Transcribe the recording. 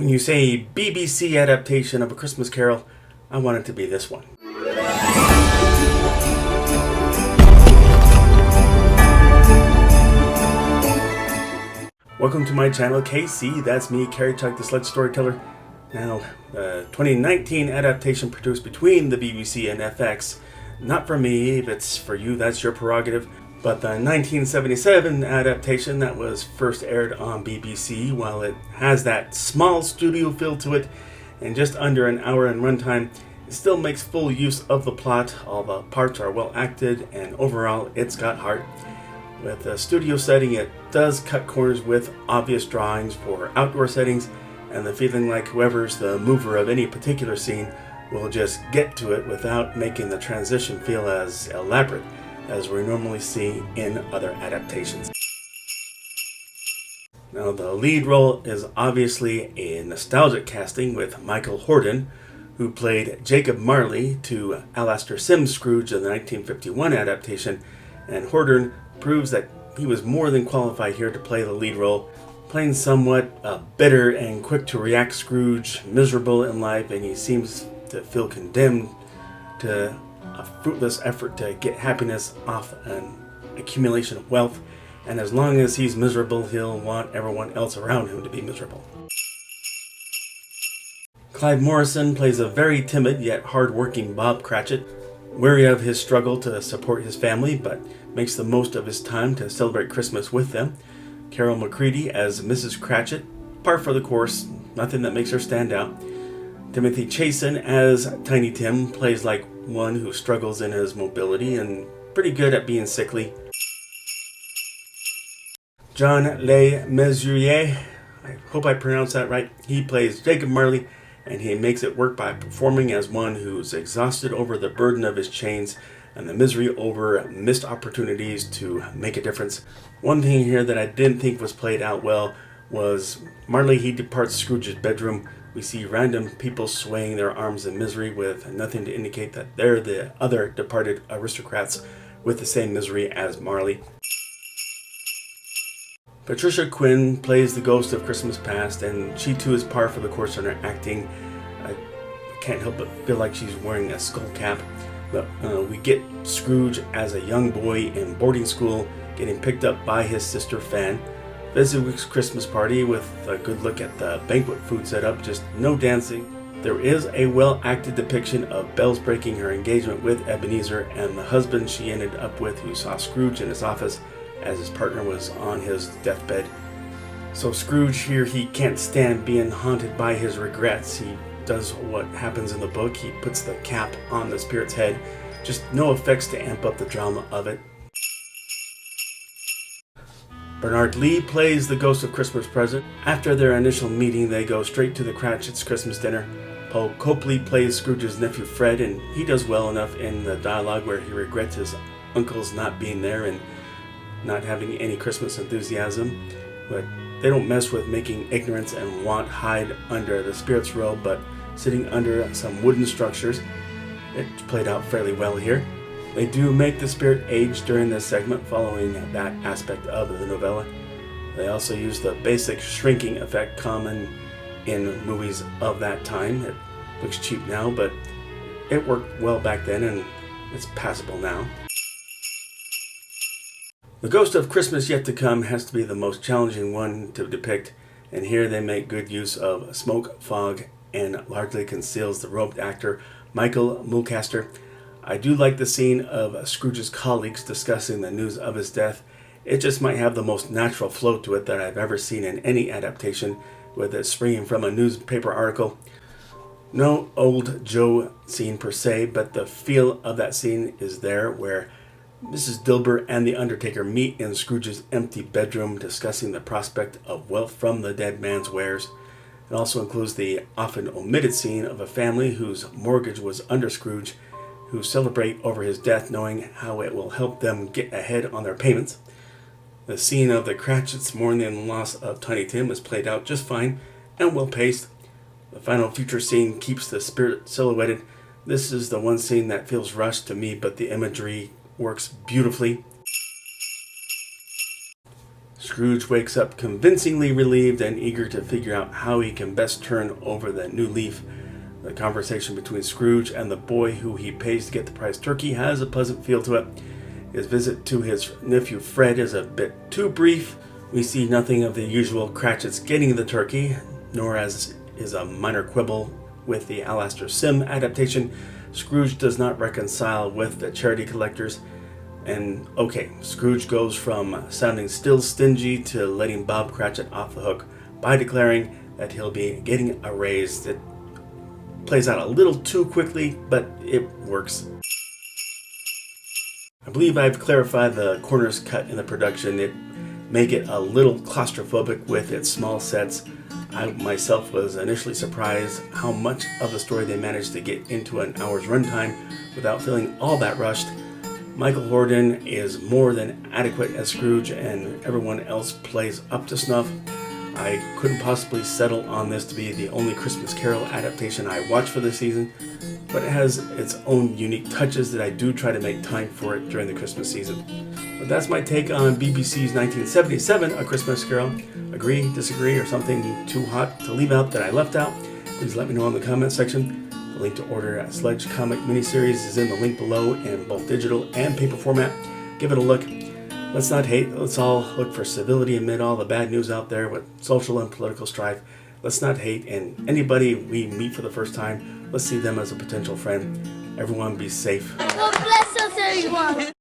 When you say BBC adaptation of A Christmas Carol, I want it to be this one. Welcome to my channel, KC. That's me, Carrie Chuck, the Sled Storyteller. Now, the 2019 adaptation produced between the BBC and FX. Not for me, if it's for you, that's your prerogative. But the 1977 adaptation that was first aired on BBC, while it has that small studio feel to it and just under an hour in runtime, it still makes full use of the plot. All the parts are well acted, and overall, it's got heart. With the studio setting, it does cut corners with obvious drawings for outdoor settings, and the feeling like whoever's the mover of any particular scene will just get to it without making the transition feel as elaborate as we normally see in other adaptations. Now, the lead role is obviously a nostalgic casting with Michael Hordern, who played Jacob Marley to Alastair Sim's Scrooge in the 1951 adaptation, and Hordern proves that he was more than qualified here to play the lead role, playing somewhat a bitter and quick-to-react Scrooge, miserable in life, and he seems to feel condemned to a fruitless effort to get happiness off an accumulation of wealth, and as long as he's miserable, he'll want everyone else around him to be miserable. Clive Morrison plays a very timid yet hard-working Bob Cratchit, wary of his struggle to support his family, but makes the most of his time to celebrate Christmas with them. Carol McCready as Mrs. Cratchit, par for the course, nothing that makes her stand out. Timothy Chasen as Tiny Tim plays like one who struggles in his mobility and pretty good at being sickly. John Le Mesurier, I hope I pronounced that right, he plays Jacob Marley, and he makes it work by performing as one who's exhausted over the burden of his chains and the misery over missed opportunities to make a difference. One thing here that I didn't think was played out well was Marley, he departs Scrooge's bedroom. We see random people swaying their arms in misery with nothing to indicate that they're the other departed aristocrats with the same misery as Marley. Patricia Quinn plays the ghost of Christmas Past, and she too is par for the course in her acting. I can't help but feel like she's wearing a skull cap. But we get Scrooge as a young boy in boarding school, getting picked up by his sister Fan. Fezziwig's Christmas party with a good look at the banquet food setup, just no dancing. There is a well-acted depiction of Belle's breaking her engagement with Ebenezer and the husband she ended up with, who saw Scrooge in his office as his partner was on his deathbed. So Scrooge here, he can't stand being haunted by his regrets. He does what happens in the book. He puts the cap on the spirit's head. Just no effects to amp up the drama of it. Bernard Lee plays the ghost of Christmas Present. After their initial meeting, they go straight to the Cratchits' Christmas dinner. Paul Copley plays Scrooge's nephew Fred, and he does well enough in the dialogue where he regrets his uncles not being there and not having any Christmas enthusiasm. But they don't mess with making ignorance and want hide under the spirit's robe, but sitting under some wooden structures. It's played out fairly well here. They do make the spirit age during this segment, following that aspect of the novella. They also use the basic shrinking effect common in movies of that time. It looks cheap now, but it worked well back then, and it's passable now. The Ghost of Christmas Yet to Come has to be the most challenging one to depict, and here they make good use of smoke, fog, and largely conceals the robed actor Michael Mulcaster. I do like the scene of Scrooge's colleagues discussing the news of his death. It just might have the most natural flow to it that I've ever seen in any adaptation, with it springing from a newspaper article. No old Joe scene per se, but the feel of that scene is there, where Mrs. Dilber and the Undertaker meet in Scrooge's empty bedroom discussing the prospect of wealth from the dead man's wares. It also includes the often omitted scene of a family whose mortgage was under Scrooge, who celebrate over his death knowing how it will help them get ahead on their payments. The scene of the Cratchits mourning the loss of Tiny Tim is played out just fine and well paced. The final future scene keeps the spirit silhouetted. This is the one scene that feels rushed to me, but the imagery works beautifully. Scrooge wakes up convincingly relieved and eager to figure out how he can best turn over the new leaf. The conversation between Scrooge and the boy who he pays to get the prize turkey has a pleasant feel to it. His visit to his nephew Fred is a bit too brief. We see nothing of the usual Cratchit's getting the turkey, nor as is a minor quibble with the Alastair Sim adaptation. Scrooge does not reconcile with the charity collectors. And okay, Scrooge goes from sounding still stingy to letting Bob Cratchit off the hook by declaring that he'll be getting a raise. It plays out a little too quickly, but it works. I believe I've clarified the corners cut in the production. It make it a little claustrophobic with its small sets. I myself was initially surprised how much of the story they managed to get into an hour's runtime without feeling all that rushed. Michael Hordern is more than adequate as Scrooge, and everyone else plays up to snuff. I couldn't possibly settle on this to be the only Christmas Carol adaptation I watch for this season, but it has its own unique touches that I do try to make time for it during the Christmas season. But that's my take on BBC's 1977 A Christmas Carol. Agree, disagree, or something too hot to leave out that I left out? Please let me know in the comment section. The link to order a Sledge comic miniseries is in the link below in both digital and paper format. Give it a look. Let's not hate. Let's all look for civility amid all the bad news out there with social and political strife. Let's not hate, and anybody we meet for the first time, let's see them as a potential friend. Everyone be safe. God bless us, everyone.